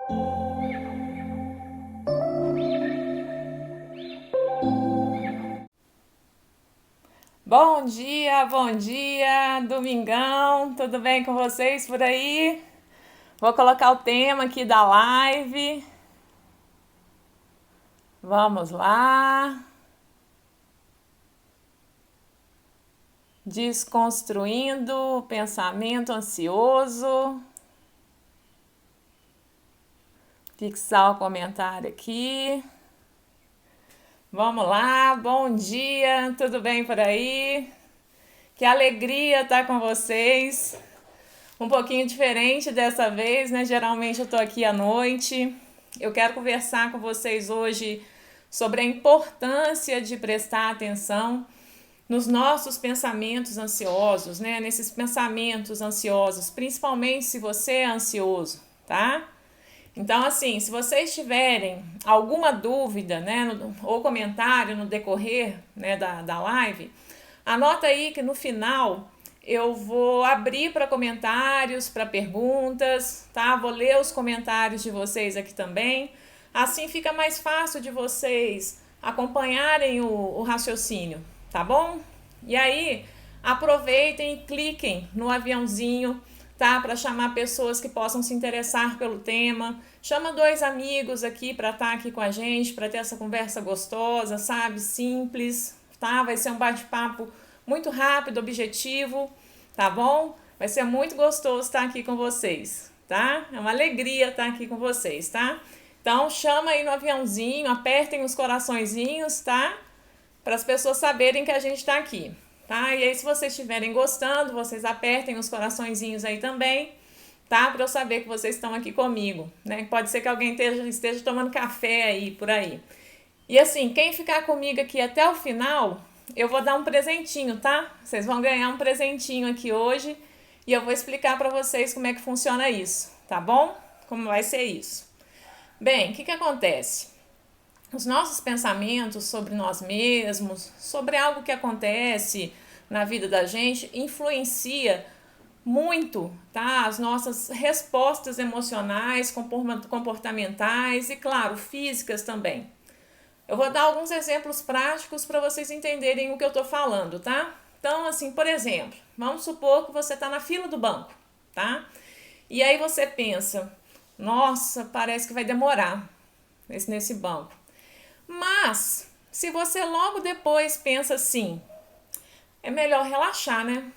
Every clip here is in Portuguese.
Bom dia, domingão, tudo bem com vocês por aí? Vou colocar o tema aqui da live. Vamos lá. Desconstruindo o pensamento ansioso. Fixar o comentário aqui. Vamos lá, bom dia, tudo bem por aí? Que alegria estar com vocês. Um pouquinho diferente dessa vez, né? Geralmente eu tô aqui à noite. Eu quero conversar com vocês hoje sobre a importância de prestar atenção nos nossos pensamentos ansiosos, né? Nesses pensamentos ansiosos, principalmente se você é ansioso, tá? Então, assim, se vocês tiverem alguma dúvida, né, ou comentário no decorrer, né, da live, anota aí que no final eu vou abrir para comentários, para perguntas, tá? Vou ler os comentários de vocês aqui também. Assim fica mais fácil de vocês acompanharem o raciocínio, tá bom? E aí, aproveitem e cliquem no aviãozinho, tá? Para chamar pessoas que possam se interessar pelo tema. Chama 2 amigos aqui para estar aqui com a gente, para ter essa conversa gostosa, sabe? Simples, tá? Vai ser um bate-papo muito rápido, objetivo, tá bom? Vai ser muito gostoso estar aqui com vocês, tá? É uma alegria estar aqui com vocês, tá? Então chama aí no aviãozinho, apertem os coraçõezinhos, tá? Para as pessoas saberem que a gente está aqui, tá? E aí se vocês estiverem gostando, vocês apertem os coraçõezinhos aí também, tá? Para eu saber que vocês estão aqui comigo, né? Pode ser que alguém esteja tomando café aí, por aí. E assim, quem ficar comigo aqui até o final, eu vou dar um presentinho, tá? Vocês vão ganhar um presentinho aqui hoje e eu vou explicar para vocês como é que funciona isso, tá bom? Como vai ser isso. Bem, o que acontece? Os nossos pensamentos sobre nós mesmos, sobre algo que acontece na vida da gente, influencia muito, tá? As nossas respostas emocionais, comportamentais e, claro, físicas também. Eu vou dar alguns exemplos práticos para vocês entenderem o que eu tô falando, tá? Então, assim, por exemplo, vamos supor que você tá na fila do banco, tá? E aí você pensa, nossa, parece que vai demorar nesse banco. Mas, se você logo depois pensa assim, é melhor relaxar, né?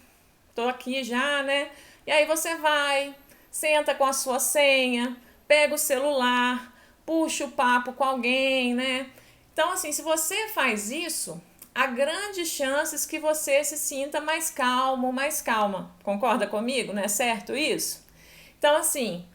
Tô aqui já, né? E aí você vai, senta com a sua senha, pega o celular, puxa o papo com alguém, né? Então, assim, se você faz isso, há grandes chances que você se sinta mais calmo, mais calma. Concorda comigo, não é certo isso? Então, assim,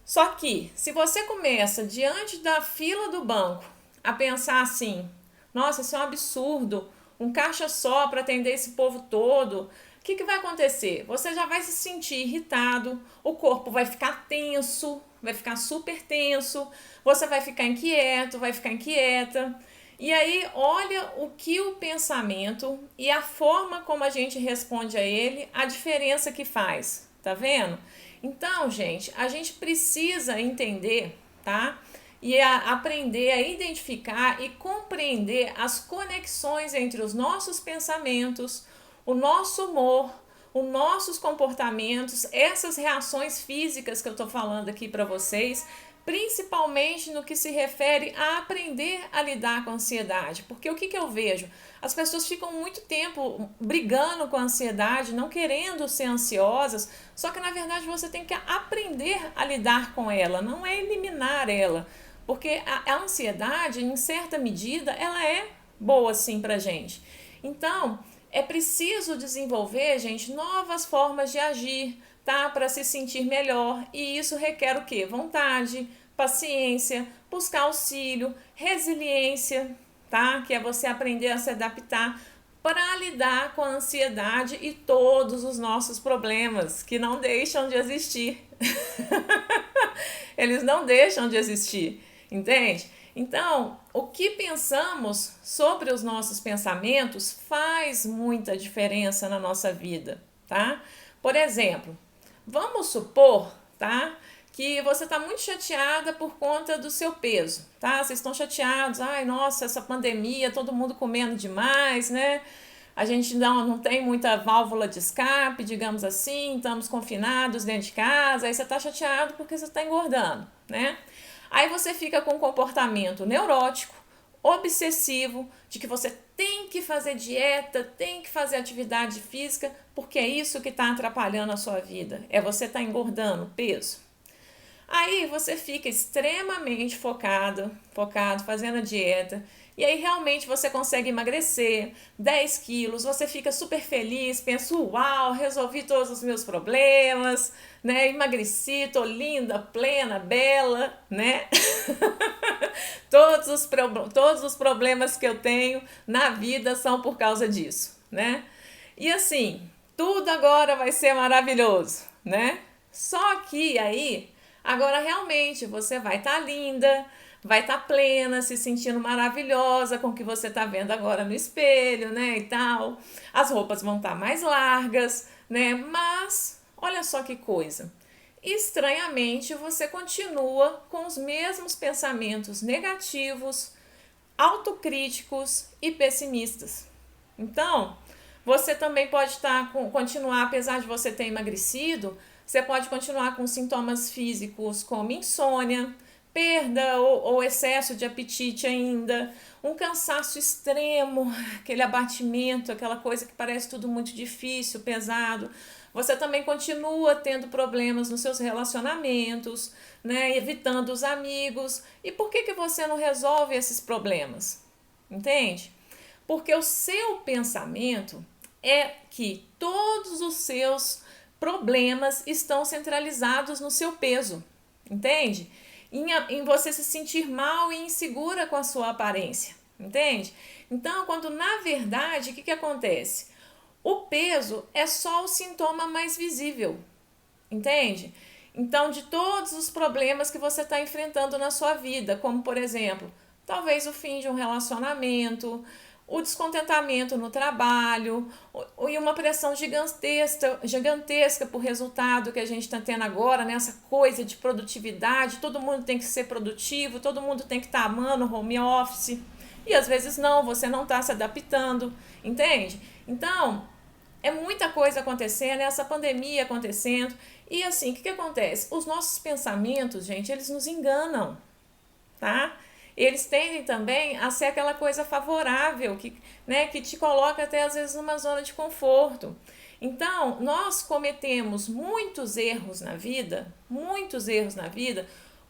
só que se você começa diante da fila do banco a pensar assim, nossa, isso é um absurdo, um caixa só para atender esse povo todo, o que vai acontecer? Você já vai se sentir irritado, o corpo vai ficar tenso, vai ficar super tenso, você vai ficar inquieto, vai ficar inquieta. E aí, olha o que o pensamento e a forma como a gente responde a ele, a diferença que faz, tá vendo? Então, gente, a gente precisa entender, tá? E aprender a identificar e compreender as conexões entre os nossos pensamentos, o nosso humor, os nossos comportamentos, essas reações físicas que eu tô falando aqui para vocês, principalmente no que se refere a aprender a lidar com a ansiedade. Porque o que eu vejo? As pessoas ficam muito tempo brigando com a ansiedade, não querendo ser ansiosas, só que na verdade você tem que aprender a lidar com ela, não é eliminar ela. Porque a ansiedade, em certa medida, ela é boa sim pra gente. Então, é preciso desenvolver, gente, novas formas de agir, tá? Para se sentir melhor. E isso requer o quê? Vontade, paciência, buscar auxílio, resiliência, tá? Que é você aprender a se adaptar para lidar com a ansiedade e todos os nossos problemas que não deixam de existir. Eles não deixam de existir, entende? Então, o que pensamos sobre os nossos pensamentos faz muita diferença na nossa vida, tá? Por exemplo, vamos supor, tá, que você está muito chateada por conta do seu peso, tá? Vocês estão chateados, ai, nossa, essa pandemia, todo mundo comendo demais, né? A gente não tem muita válvula de escape, digamos assim, estamos confinados dentro de casa, aí você está chateado porque você está engordando, né? Aí você fica com um comportamento neurótico, obsessivo, de que você tem que fazer dieta, tem que fazer atividade física, porque é isso que está atrapalhando a sua vida, é você estar engordando peso. Aí você fica extremamente focado, fazendo a dieta, e aí realmente você consegue emagrecer 10 quilos, você fica super feliz, pensa, uau, resolvi todos os meus problemas, né? Emagreci, tô linda, plena, bela, né? todos os problemas que eu tenho na vida são por causa disso, né? E assim, tudo agora vai ser maravilhoso, né? Só que aí, agora realmente você vai estar linda, vai estar plena, se sentindo maravilhosa com o que você está vendo agora no espelho, né, e tal. As roupas vão estar mais largas, né? Mas olha só que coisa. Estranhamente, você continua com os mesmos pensamentos negativos, autocríticos e pessimistas. Então, você também pode continuar, apesar de você ter emagrecido, você pode continuar com sintomas físicos como insônia, perda ou excesso de apetite ainda, um cansaço extremo, aquele abatimento, aquela coisa que parece tudo muito difícil, pesado. Você também continua tendo problemas nos seus relacionamentos, né, evitando os amigos. E por que você não resolve esses problemas? Entende? Porque o seu pensamento é que todos os seus problemas estão centralizados no seu peso, entende? Em você se sentir mal e insegura com a sua aparência, entende? Então, quando na verdade, o que acontece? O peso é só o sintoma mais visível, entende? Então, de todos os problemas que você está enfrentando na sua vida, como por exemplo, talvez o fim de um relacionamento, o descontentamento no trabalho e uma pressão gigantesca por resultado que a gente está tendo agora, nessa coisa de produtividade, todo mundo tem que ser produtivo, todo mundo tem que estar amando o home office, e às vezes não, você não está se adaptando, entende? Então, é muita coisa acontecendo, essa pandemia acontecendo, e assim, o que acontece? Os nossos pensamentos, gente, eles nos enganam, tá? Eles tendem também a ser aquela coisa favorável, que te coloca até às vezes numa zona de conforto. Então, nós cometemos muitos erros na vida,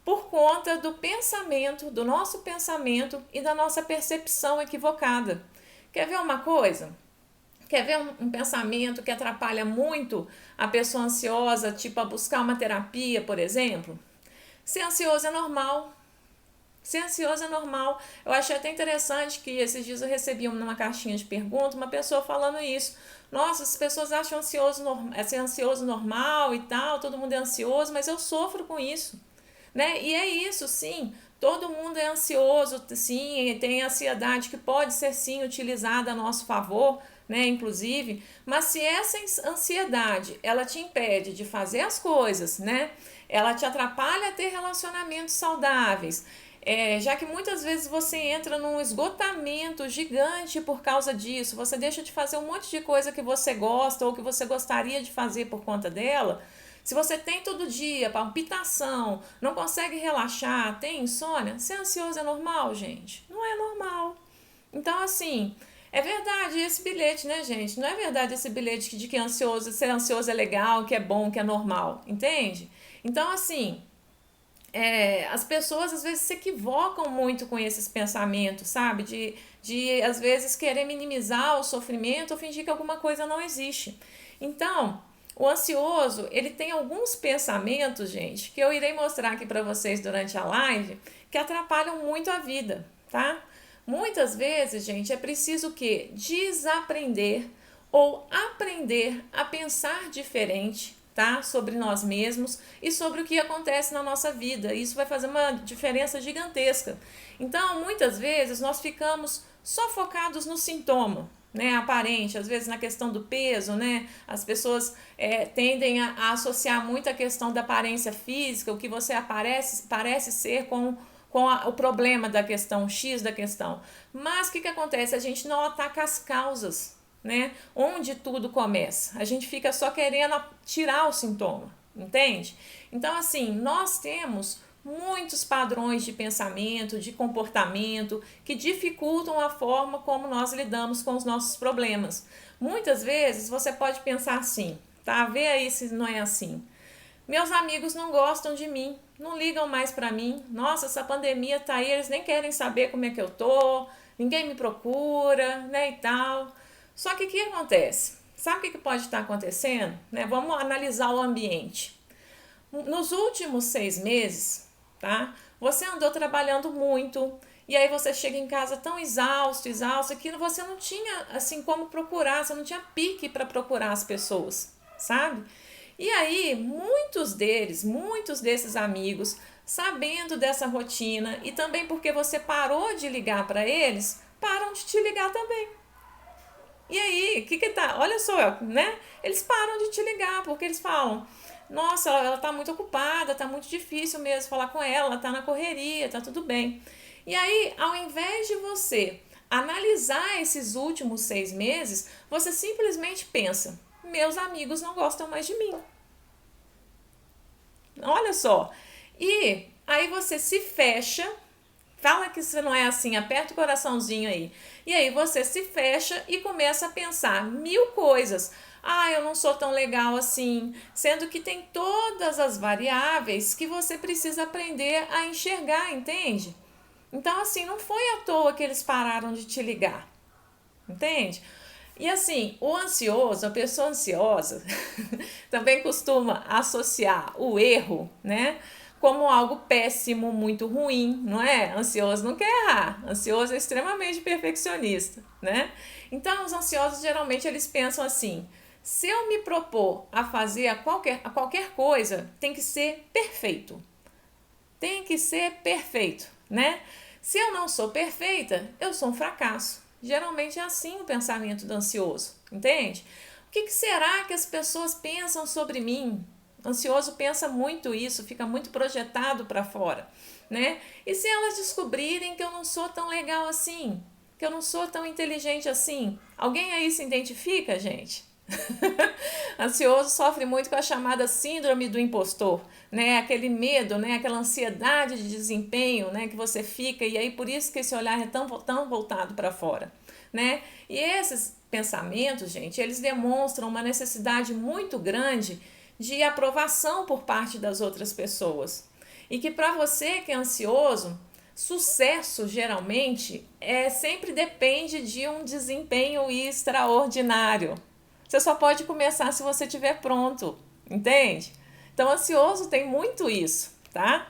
por conta do pensamento, do nosso pensamento e da nossa percepção equivocada. Quer ver uma coisa? Quer ver um pensamento que atrapalha muito a pessoa ansiosa, tipo a buscar uma terapia, por exemplo? Ser ansioso é normal. Ser ansioso é normal. Eu achei até interessante que esses dias eu recebi numa caixinha de perguntas uma pessoa falando isso. Nossa, as pessoas acham ser ansioso normal e tal, todo mundo é ansioso, mas eu sofro com isso, né? E é isso, sim. Todo mundo é ansioso, sim, tem ansiedade que pode ser sim utilizada a nosso favor, né, inclusive, mas se essa ansiedade, ela te impede de fazer as coisas, né, ela te atrapalha a ter relacionamentos saudáveis, já que muitas vezes você entra num esgotamento gigante por causa disso, você deixa de fazer um monte de coisa que você gosta ou que você gostaria de fazer por conta dela. Se você tem todo dia palpitação, não consegue relaxar, tem insônia, ser ansioso é normal, gente? Não é normal. Então, assim, é verdade esse bilhete, né, gente? Não é verdade esse bilhete de que ser ansioso é legal, que é bom, que é normal, entende? Então, assim, as pessoas às vezes se equivocam muito com esses pensamentos, sabe? De às vezes querer minimizar o sofrimento ou fingir que alguma coisa não existe. Então, o ansioso, ele tem alguns pensamentos, gente, que eu irei mostrar aqui para vocês durante a live, que atrapalham muito a vida, tá? Muitas vezes, gente, é preciso o quê? Desaprender ou aprender a pensar diferente, tá? Sobre nós mesmos e sobre o que acontece na nossa vida. Isso vai fazer uma diferença gigantesca. Então, muitas vezes, nós ficamos só focados no sintoma, né, aparente, às vezes na questão do peso, né, as pessoas tendem a associar muito a questão da aparência física, o que você parece ser com o problema da questão, X da questão. Mas o que acontece? A gente não ataca as causas, né, onde tudo começa. A gente fica só querendo tirar o sintoma, entende? Então, assim, nós temos muitos padrões de pensamento, de comportamento, que dificultam a forma como nós lidamos com os nossos problemas. Muitas vezes você pode pensar assim, tá? Vê aí se não é assim. Meus amigos não gostam de mim, não ligam mais pra mim. Nossa, essa pandemia tá aí, eles nem querem saber como é que eu tô, ninguém me procura, né, e tal. Só que o que acontece? Sabe o que pode estar acontecendo? Né? Vamos analisar o ambiente. Nos últimos 6 meses, tá? Você andou trabalhando muito e aí você chega em casa tão exausto que você não tinha assim como procurar, você não tinha pique para procurar as pessoas, sabe? E aí muitos desses amigos, sabendo dessa rotina e também porque você parou de ligar para eles, param de te ligar também. E aí, o que tá? Olha só, né? Eles param de te ligar porque eles falam: nossa, ela tá muito ocupada, tá muito difícil mesmo falar com ela tá na correria, tá tudo bem. E aí, ao invés de você analisar esses últimos 6 meses, você simplesmente pensa: meus amigos não gostam mais de mim. Olha só. E aí você se fecha, fala que isso não é assim, aperta o coraçãozinho aí. E aí você se fecha e começa a pensar 1000 coisas. Ah, eu não sou tão legal assim, sendo que tem todas as variáveis que você precisa aprender a enxergar, entende? Então, assim, não foi à toa que eles pararam de te ligar, entende? E assim, o ansioso, a pessoa ansiosa, também costuma associar o erro, né, como algo péssimo, muito ruim, não é? Ansioso não quer errar, ansioso é extremamente perfeccionista, né? Então, os ansiosos geralmente eles pensam assim: se eu me propor a fazer a qualquer coisa, tem que ser perfeito. Tem que ser perfeito, né? Se eu não sou perfeita, eu sou um fracasso. Geralmente é assim o pensamento do ansioso, entende? O que será que as pessoas pensam sobre mim? O ansioso pensa muito isso, fica muito projetado para fora, né? E se elas descobrirem que eu não sou tão legal assim, que eu não sou tão inteligente assim? Alguém aí se identifica, gente? Ansioso sofre muito com a chamada síndrome do impostor, né? Aquele medo, né? Aquela ansiedade de desempenho, né? Que você fica, e aí por isso que esse olhar é tão voltado para fora, né? E esses pensamentos, gente, eles demonstram uma necessidade muito grande de aprovação por parte das outras pessoas. E que para você que é ansioso, sucesso geralmente sempre depende de um desempenho extraordinário. Você só pode começar se você estiver pronto, entende? Então, ansioso tem muito isso, tá?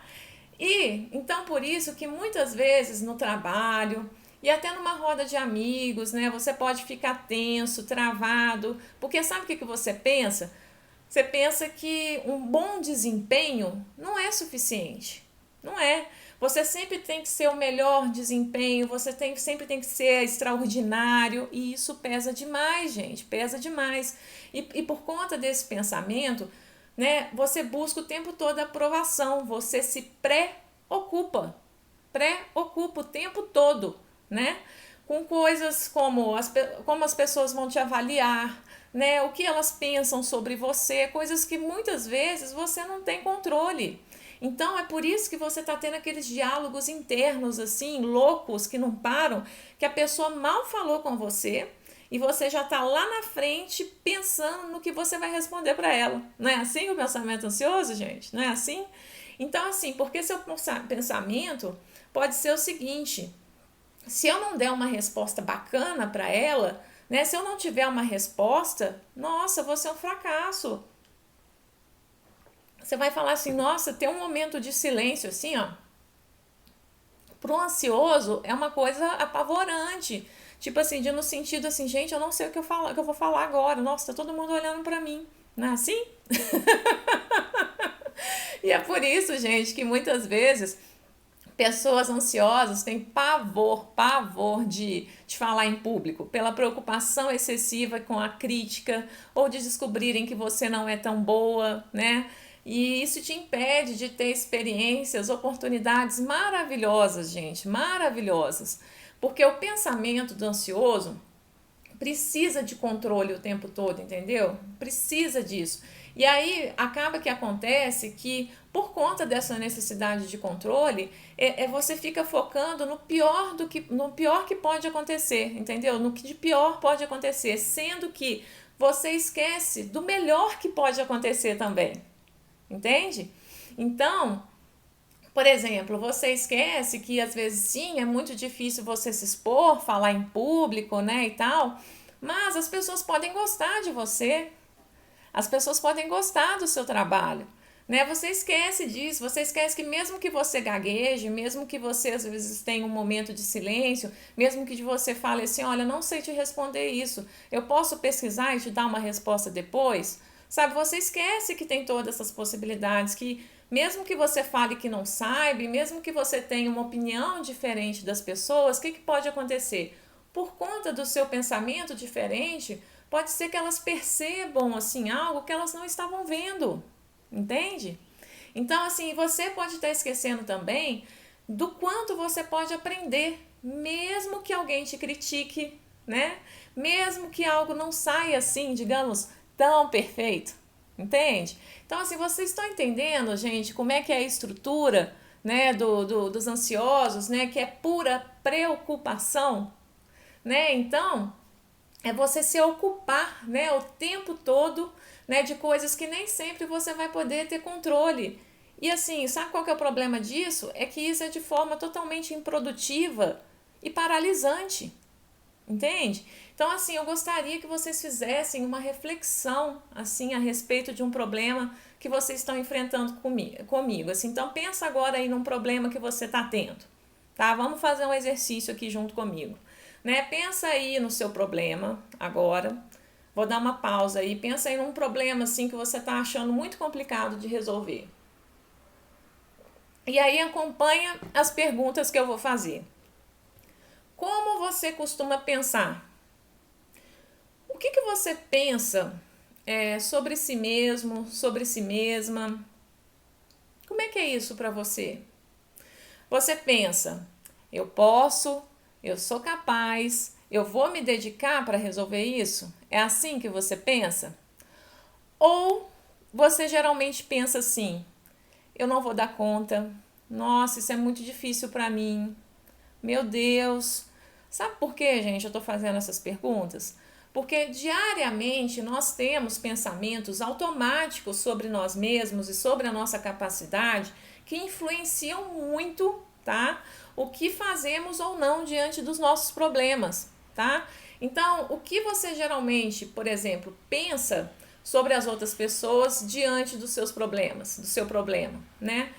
E então por isso que muitas vezes no trabalho e até numa roda de amigos, né, você pode ficar tenso, travado, porque sabe o que você pensa? Você pensa que um bom desempenho não é suficiente. Não é. Você sempre tem que ser o melhor desempenho, sempre tem que ser extraordinário, e isso pesa demais, gente, pesa demais. E por conta desse pensamento, né, você busca o tempo todo a aprovação, você se preocupa o tempo todo, né? Com coisas como as pessoas vão te avaliar, né? O que elas pensam sobre você, coisas que muitas vezes você não tem controle. Então é por isso que você está tendo aqueles diálogos internos assim, loucos, que não param, que a pessoa mal falou com você e você já está lá na frente pensando no que você vai responder para ela. Não é assim o pensamento ansioso, gente? Não é assim? Então, assim, porque seu pensamento pode ser o seguinte: se eu não der uma resposta bacana para ela, né? Se eu não tiver uma resposta, nossa, você é um fracasso. Você vai falar assim, nossa, ter um momento de silêncio assim, ó. Pro ansioso é uma coisa apavorante. Tipo assim, no sentido assim, gente, eu não sei o que eu vou falar agora. Nossa, tá todo mundo olhando para mim. Não é assim? E é por isso, gente, que muitas vezes Pessoas ansiosas têm pavor de falar em público, pela preocupação excessiva com a crítica ou de descobrirem que você não é tão boa, né? E isso te impede de ter experiências, oportunidades maravilhosas, gente, maravilhosas. Porque o pensamento do ansioso precisa de controle o tempo todo, entendeu? Precisa disso. E aí acaba que acontece que, por conta dessa necessidade de controle, você fica focando no pior que pode acontecer, entendeu? No que de pior pode acontecer, sendo que você esquece do melhor que pode acontecer também, entende? Então, por exemplo, você esquece que às vezes sim, é muito difícil você se expor, falar em público, né, e tal, mas as pessoas podem gostar de você, as pessoas podem gostar do seu trabalho, né? Você esquece disso, você esquece que mesmo que você gagueje, mesmo que você às vezes tenha um momento de silêncio, mesmo que você fale assim, olha, não sei te responder isso, eu posso pesquisar e te dar uma resposta depois? Sabe, você esquece que tem todas essas possibilidades, que mesmo que você fale que não saiba, mesmo que você tenha uma opinião diferente das pessoas, o que pode acontecer? Por conta do seu pensamento diferente, pode ser que elas percebam assim algo que elas não estavam vendo, entende? Então, assim, você pode estar esquecendo também do quanto você pode aprender, mesmo que alguém te critique, né? Mesmo que algo não saia assim, digamos, tão perfeito, entende? Então, assim, vocês estão entendendo, gente, como é que é a estrutura, né, dos ansiosos, né, que é pura preocupação, né? Então, é você se ocupar, né, o tempo todo, né, de coisas que nem sempre você vai poder ter controle. E assim, sabe qual que é o problema disso? É que isso é de forma totalmente improdutiva e paralisante, entende? Então, assim, eu gostaria que vocês fizessem uma reflexão, assim, a respeito de um problema que vocês estão enfrentando comigo. Assim, então, pensa agora aí num problema que você está tendo, tá? Vamos fazer um exercício aqui junto comigo, né? Pensa aí no seu problema agora. Vou dar uma pausa aí. Pensa aí num problema, assim, que você está achando muito complicado de resolver. E aí acompanha as perguntas que eu vou fazer. Como você costuma pensar? O que você pensa sobre si mesmo, sobre si mesma? Como é que é isso para você? Você pensa, eu posso, eu sou capaz, eu vou me dedicar para resolver isso? É assim que você pensa? Ou você geralmente pensa assim, eu não vou dar conta, nossa, isso é muito difícil para mim, meu Deus. Sabe por que, gente, eu estou fazendo essas perguntas? Porque diariamente nós temos pensamentos automáticos sobre nós mesmos e sobre a nossa capacidade que influenciam muito, tá? O que fazemos ou não diante dos nossos problemas, tá? Então, o que você geralmente, por exemplo, pensa sobre as outras pessoas diante dos seus problemas, do seu problema, né?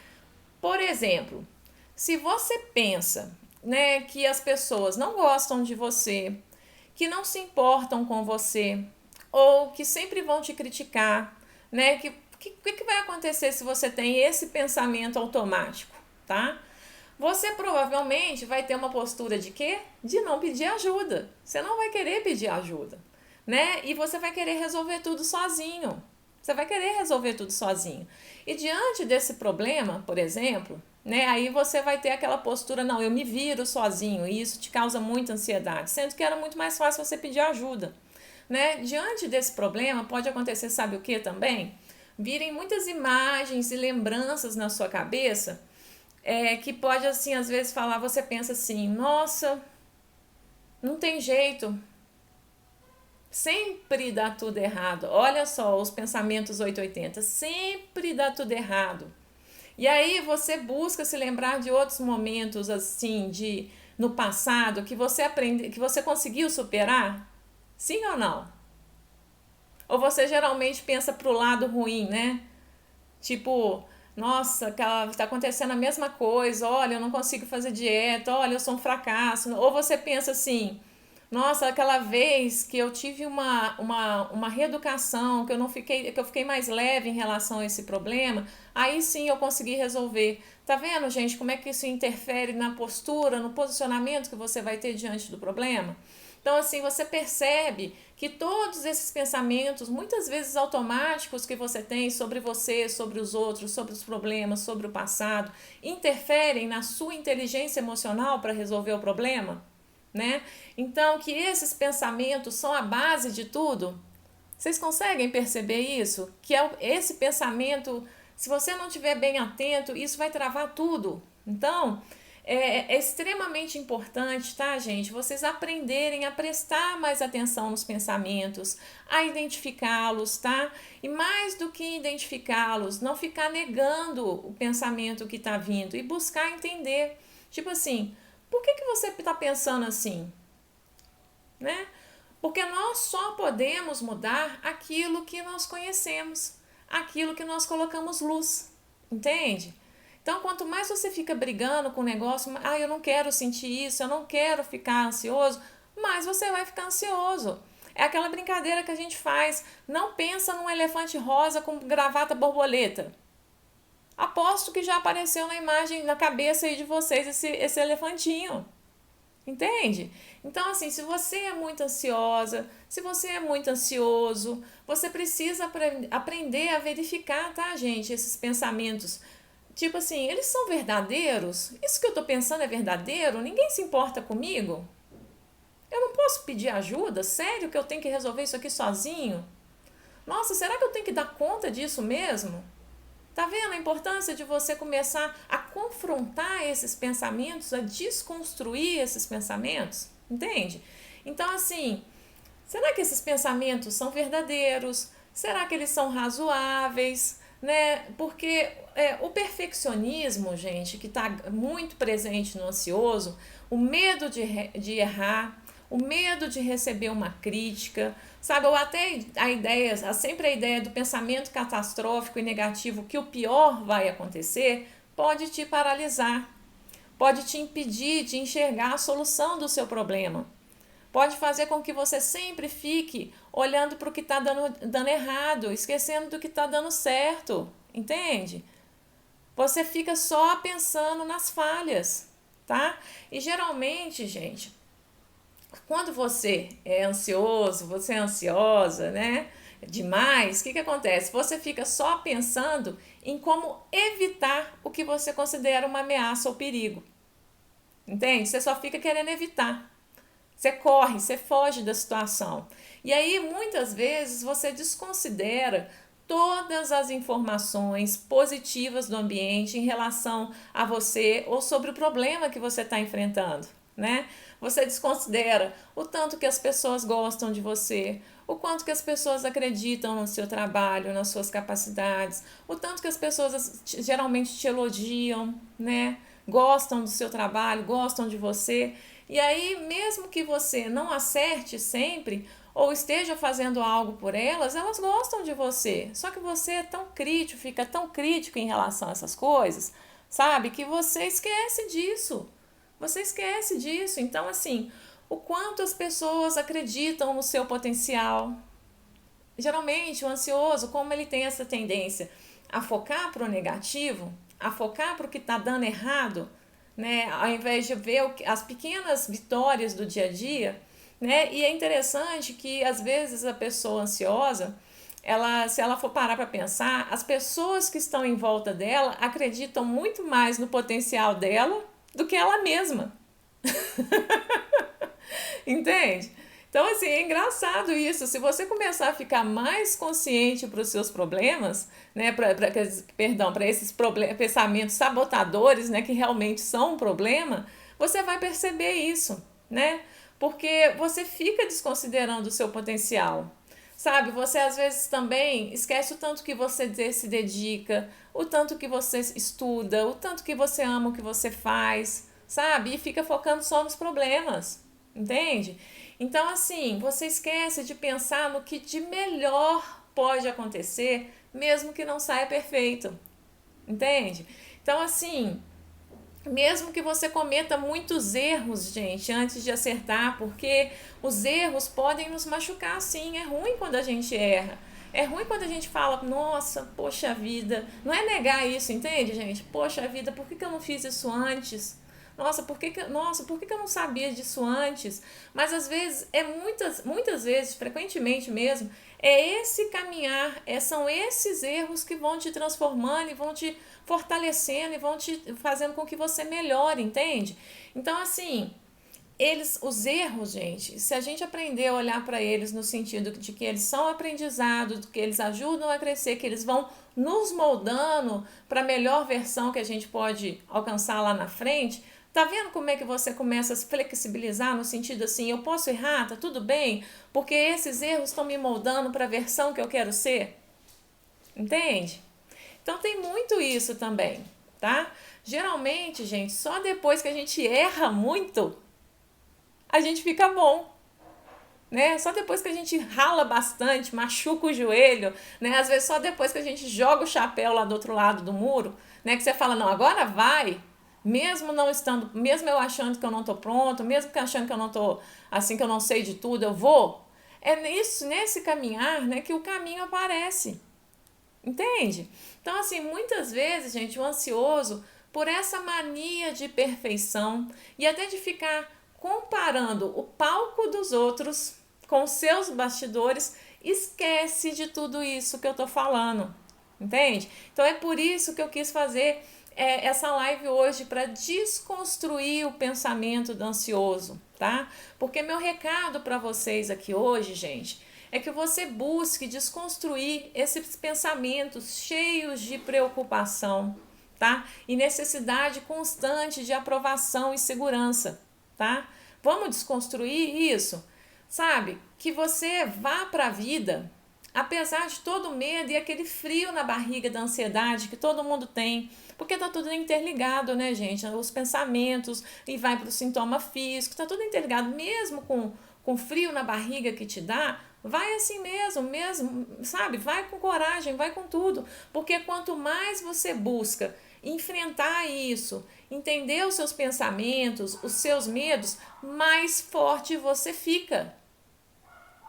Por exemplo, se você pensa, né, que as pessoas não gostam de você, que não se importam com você, ou que sempre vão te criticar, né? Que vai acontecer se você tem esse pensamento automático, tá? Você provavelmente vai ter uma postura de quê? De não pedir ajuda. Você não vai querer pedir ajuda, né? E você vai querer resolver tudo sozinho. Você vai querer resolver tudo sozinho. E diante desse problema, por exemplo, né, aí você vai ter aquela postura, não, eu me viro sozinho, e isso te causa muita ansiedade, sendo que era muito mais fácil você pedir ajuda, né? Diante desse problema, pode acontecer, sabe o que também? Virem muitas imagens e lembranças na sua cabeça, que pode, assim, às vezes falar, você pensa assim, nossa, não tem jeito, sempre dá tudo errado. Olha só os pensamentos 880, sempre dá tudo errado. E aí você busca se lembrar de outros momentos assim, de no passado que você aprende, que você conseguiu superar? Sim ou não? Ou você geralmente pensa pro lado ruim, né? Tipo, nossa, tá acontecendo a mesma coisa, olha, eu não consigo fazer dieta, olha, eu sou um fracasso. Ou você pensa assim, Nossa, aquela vez que eu tive uma reeducação, que eu fiquei mais leve em relação a esse problema, aí sim eu consegui resolver. Tá vendo, gente, como é que isso interfere na postura, no posicionamento que você vai ter diante do problema? Então, assim, você percebe que todos esses pensamentos, muitas vezes automáticos que você, sobre os outros, sobre os problemas, sobre o passado, interferem na sua inteligência emocional para resolver o problema, né? Então, que esses pensamentos são a base de tudo. Vocês conseguem perceber isso? Que esse pensamento, se você não estiver bem atento, isso vai travar tudo. Então, é extremamente importante, tá, gente? Vocês aprenderem a prestar mais atenção nos pensamentos, a identificá-los, tá? E mais do que identificá-los, não ficar negando o pensamento que está vindo e buscar entender. Tipo assim, por que você está pensando assim? Né? Porque nós só podemos mudar aquilo que nós conhecemos, aquilo que nós colocamos luz, entende? Então, quanto mais você fica brigando com o negócio, eu não quero sentir isso, eu não quero ficar ansioso, mais você vai ficar ansioso. É aquela brincadeira que a gente faz. Não pensa num elefante rosa com gravata borboleta. Aposto que já apareceu na imagem, na cabeça aí de vocês, esse elefantinho. Entende? Então, assim, se você é muito ansiosa, se você é muito ansioso, você precisa aprender a verificar, tá, gente, esses pensamentos. Tipo assim, eles são verdadeiros? Isso que eu tô pensando é verdadeiro? Ninguém se importa comigo? Eu não posso pedir ajuda? Sério que eu tenho que resolver isso aqui sozinho? Nossa, será que eu tenho que dar conta disso mesmo? Tá vendo a importância de você começar a confrontar esses pensamentos, a desconstruir esses pensamentos? Entende? Então, assim, será que esses pensamentos são verdadeiros? Será que eles são razoáveis? Né? Porque o perfeccionismo, gente, que está muito presente no ansioso, o medo de errar, o medo de receber uma crítica, sabe? Ou até sempre a ideia do pensamento catastrófico e negativo, que o pior vai acontecer, pode te paralisar, pode te impedir de enxergar a solução do seu problema. Pode fazer com que você sempre fique olhando para o que está dando errado, esquecendo do que está dando certo, entende? Você fica só pensando nas falhas, tá? E geralmente, gente, quando você é ansioso, você é ansiosa, né? Demais, o que acontece? Você fica só pensando em como evitar o que você considera uma ameaça ou perigo. Entende? Você só fica querendo evitar. Você corre, você foge da situação. E aí, muitas vezes, você desconsidera todas as informações positivas do ambiente em relação a você ou sobre o problema que você está enfrentando, né? Você desconsidera o tanto que as pessoas gostam de você, o quanto que as pessoas acreditam no seu trabalho, nas suas capacidades, o tanto que as pessoas geralmente te elogiam, né? Gostam do seu trabalho, gostam de você. E aí, mesmo que você não acerte sempre ou esteja fazendo algo por elas, elas gostam de você. Só que você é tão crítico, fica tão crítico em relação a essas coisas, sabe? Que você esquece disso. Você esquece disso. Então, assim, o quanto as pessoas acreditam no seu potencial. Geralmente, o ansioso, como ele tem essa tendência a focar para o negativo, a focar para o que está dando errado, né? Ao invés de ver as pequenas vitórias do dia a dia, né? E é interessante que às vezes a pessoa ansiosa, se ela for parar para pensar, as pessoas que estão em volta dela acreditam muito mais no potencial dela do que ela mesma. Entende? Então, assim, é engraçado isso. Se você começar a ficar mais consciente para os seus problemas, né, para esses pensamentos sabotadores, né, que realmente são um problema, você vai perceber isso, né? Porque você fica desconsiderando o seu potencial. Sabe, você às vezes também esquece o tanto que você se dedica, o tanto que você estuda, o tanto que você ama o que você faz, sabe? E fica focando só nos problemas, entende? Então, assim, você esquece de pensar no que de melhor pode acontecer, mesmo que não saia perfeito, entende? Então, assim, Mesmo que você cometa muitos erros, gente, antes de acertar, porque os erros podem nos machucar, sim. É ruim quando a gente erra. É ruim quando a gente fala, nossa, poxa vida. Não é negar isso, entende, gente? Poxa vida, por que eu não fiz isso antes? Nossa, por que eu não sabia disso antes? Mas às vezes, muitas vezes, frequentemente mesmo, é esse caminhar, são esses erros que vão te transformando e vão te fortalecendo e vão te fazendo com que você melhore, entende? Então, assim, os erros, gente, se a gente aprender a olhar para eles no sentido de que eles são aprendizados, que eles ajudam a crescer, que eles vão nos moldando para a melhor versão que a gente pode alcançar lá na frente. Tá vendo como é que você começa a se flexibilizar no sentido assim, eu posso errar, tá tudo bem, porque esses erros estão me moldando para a versão que eu quero ser? Entende? Então tem muito isso também, tá? Geralmente, gente, só depois que a gente erra muito, a gente fica bom, né? Só depois que a gente rala bastante, machuca o joelho, né? Às vezes só depois que a gente joga o chapéu lá do outro lado do muro, né? Que você fala, não, agora vai, mesmo não estando, mesmo eu achando que eu não tô pronto, mesmo que achando que eu não tô, assim, que eu não sei de tudo, eu vou. É nesse caminhar, né, que o caminho aparece. Entende? Então, assim, muitas vezes, gente, o ansioso, por essa mania de perfeição e até de ficar comparando o palco dos outros com os seus bastidores, esquece de tudo isso que eu tô falando. Entende? Então, é por isso que eu quis fazer essa live hoje, para desconstruir o pensamento do ansioso, tá? Porque meu recado para vocês aqui hoje, gente, é que você busque desconstruir esses pensamentos cheios de preocupação, tá? E necessidade constante de aprovação e segurança, tá? Vamos desconstruir isso, sabe? Que você vá para a vida, apesar de todo o medo e aquele frio na barriga da ansiedade que todo mundo tem, porque tá tudo interligado, né, gente? Os pensamentos e vai para o sintoma físico, tá tudo interligado, mesmo com frio na barriga que te dá. Vai assim mesmo, sabe? Vai com coragem, vai com tudo. Porque quanto mais você busca enfrentar isso, entender os seus pensamentos, os seus medos, mais forte você fica.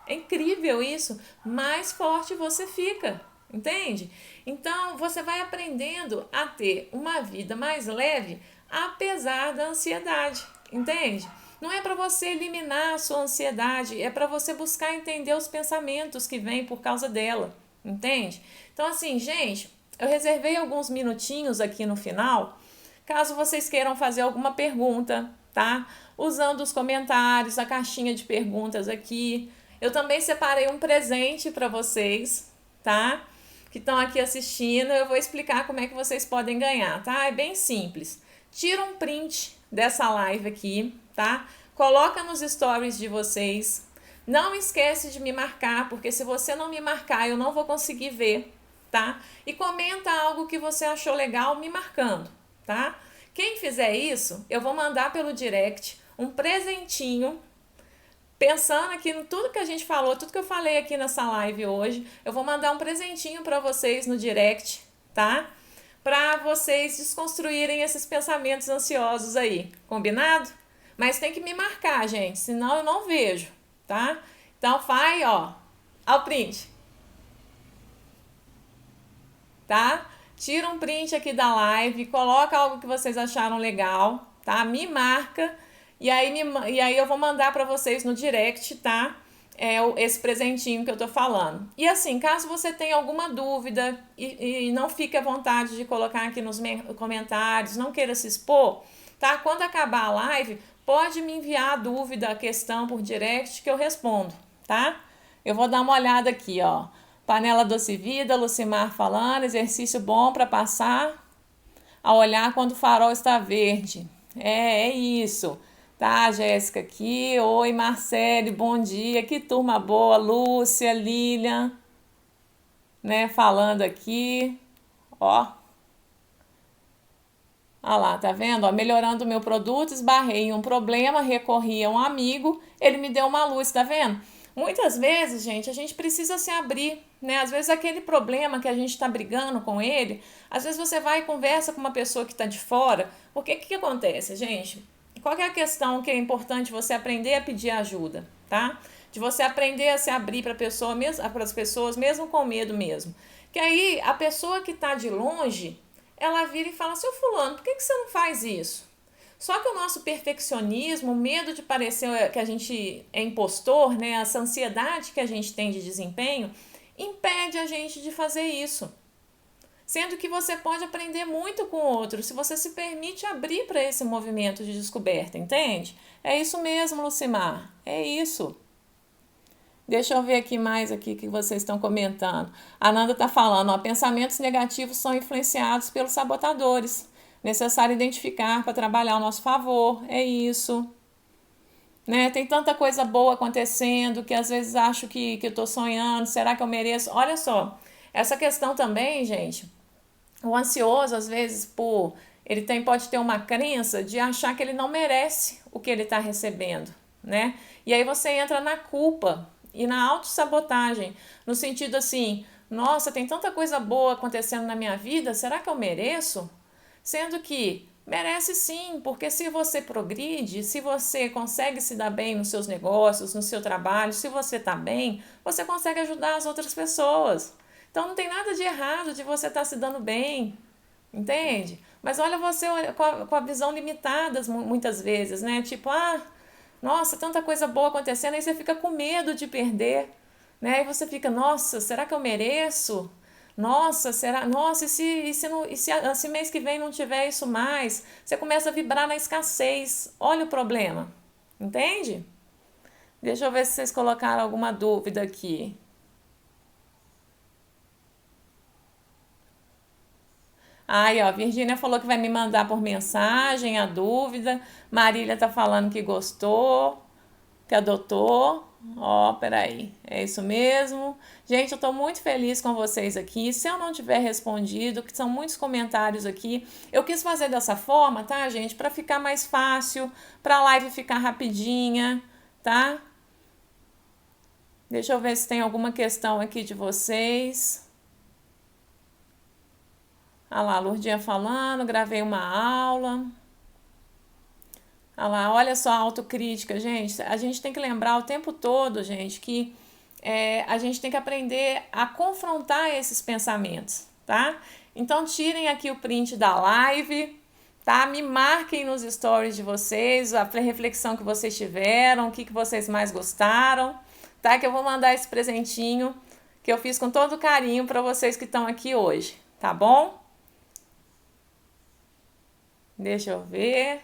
É incrível isso. Mais forte você fica. Entende? Então você vai aprendendo a ter uma vida mais leve, apesar da ansiedade. Entende? Não é para você eliminar a sua ansiedade, é para você buscar entender os pensamentos que vêm por causa dela, entende? Então, assim, gente, eu reservei alguns minutinhos aqui no final, caso vocês queiram fazer alguma pergunta, tá? Usando os comentários, a caixinha de perguntas aqui. Eu também separei um presente para vocês, tá? Que estão aqui assistindo. Eu vou explicar como é que vocês podem ganhar, tá? É bem simples. Tira um print dessa live aqui, tá? Coloca nos stories de vocês. Não esquece de me marcar, porque se você não me marcar, eu não vou conseguir ver, tá? E comenta algo que você achou legal me marcando, tá? Quem fizer isso, eu vou mandar pelo direct um presentinho. Pensando aqui em tudo que a gente falou, tudo que eu falei aqui nessa live hoje, eu vou mandar um presentinho para vocês no direct, tá? Para vocês desconstruírem esses pensamentos ansiosos aí, combinado? Mas tem que me marcar, gente, senão eu não vejo, tá? Então vai, ó, ao print, tá? Tira um print aqui da live, coloca algo que vocês acharam legal, tá? Me marca e aí eu vou mandar para vocês no direct, tá? Esse presentinho que eu tô falando. E assim, caso você tenha alguma dúvida e não fique à vontade de colocar aqui nos comentários, não queira se expor, tá? Quando acabar a live, pode me enviar a dúvida, a questão por direct que eu respondo, tá? Eu vou dar uma olhada aqui, ó. Panela Doce Vida, Lucimar falando, exercício bom para passar a olhar quando o farol está verde. É isso. Tá, Jéssica aqui. Oi, Marcele, bom dia. Que turma boa. Lúcia, Lilian, né, falando aqui. Ó. Olha lá, tá vendo? Ó, melhorando o meu produto, esbarrei em um problema, recorri a um amigo, ele me deu uma luz, tá vendo? Muitas vezes, gente, a gente precisa se abrir, né? Às vezes aquele problema que a gente está brigando com ele, às vezes você vai e conversa com uma pessoa que está de fora, porque o que acontece, gente? Qual que é a questão que é importante você aprender a pedir ajuda, tá? De você aprender a se abrir para as pessoas, mesmo com medo mesmo. Que aí a pessoa que está de longe, ela vira e fala, seu fulano, por que você não faz isso? Só que o nosso perfeccionismo, o medo de parecer que a gente é impostor, né, essa ansiedade que a gente tem de desempenho, impede a gente de fazer isso. Sendo que você pode aprender muito com o outro se você se permite abrir para esse movimento de descoberta, entende? É isso mesmo, Lucimar, é isso. Deixa eu ver aqui mais aqui que vocês estão comentando. A Nanda está falando, ó, pensamentos negativos são influenciados pelos sabotadores. Necessário identificar para trabalhar ao nosso favor. É isso. Né? Tem tanta coisa boa acontecendo que às vezes acho que eu estou sonhando. Será que eu mereço? Olha só, essa questão também, gente. O ansioso, às vezes, pode ter uma crença de achar que ele não merece o que ele está recebendo, né? E aí você entra na culpa e na autossabotagem, no sentido assim, nossa, tem tanta coisa boa acontecendo na minha vida, será que eu mereço? Sendo que merece sim, porque se você progride, se você consegue se dar bem nos seus negócios, no seu trabalho, se você está bem, você consegue ajudar as outras pessoas. Então não tem nada de errado de você estar se dando bem, entende? Mas olha você com a visão limitada muitas vezes, né? Tipo, nossa, tanta coisa boa acontecendo, aí você fica com medo de perder, né? Aí você fica, nossa, será que eu mereço? Nossa, será? Nossa, se mês que vem não tiver isso mais? Você começa a vibrar na escassez. Olha o problema, entende? Deixa eu ver se vocês colocaram alguma dúvida aqui. Aí, ó, Virgínia falou que vai me mandar por mensagem a dúvida. Marília tá falando que gostou, que adotou. Ó, peraí, é isso mesmo. Gente, eu tô muito feliz com vocês aqui. Se eu não tiver respondido, que são muitos comentários aqui, eu quis fazer dessa forma, tá, gente? Pra ficar mais fácil, pra live ficar rapidinha, tá? Deixa eu ver se tem alguma questão aqui de vocês. Ah lá, a Lourdinha falando, gravei uma aula. Ah lá, olha só a autocrítica, gente. A gente tem que lembrar o tempo todo, gente, que a gente tem que aprender a confrontar esses pensamentos, tá? Então, tirem aqui o print da live, tá? Me marquem nos stories de vocês, a reflexão que vocês tiveram, o que vocês mais gostaram, tá? Que eu vou mandar esse presentinho que eu fiz com todo carinho para vocês que estão aqui hoje, tá bom? Deixa eu ver.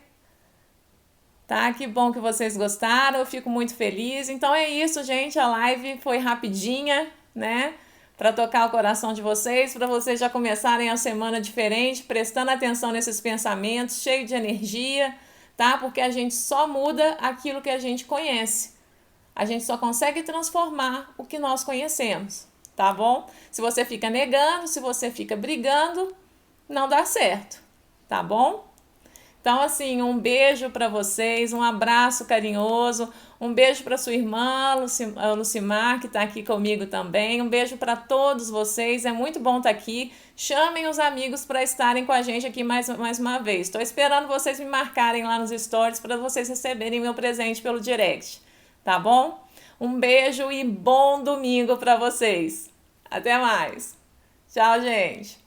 Tá, que bom que vocês gostaram, eu fico muito feliz. Então é isso, gente, a live foi rapidinha, né? Para tocar o coração de vocês, para vocês já começarem a semana diferente, prestando atenção nesses pensamentos, cheio de energia, tá? Porque a gente só muda aquilo que a gente conhece. A gente só consegue transformar o que nós conhecemos, tá bom? Se você fica negando, se você fica brigando, não dá certo, tá bom? Então, assim, um beijo para vocês, um abraço carinhoso, um beijo para sua irmã, Lucimar, que está aqui comigo também, um beijo para todos vocês, é muito bom estar aqui, chamem os amigos para estarem com a gente aqui mais uma vez, estou esperando vocês me marcarem lá nos stories para vocês receberem meu presente pelo direct, tá bom? Um beijo e bom domingo para vocês, até mais, tchau, gente!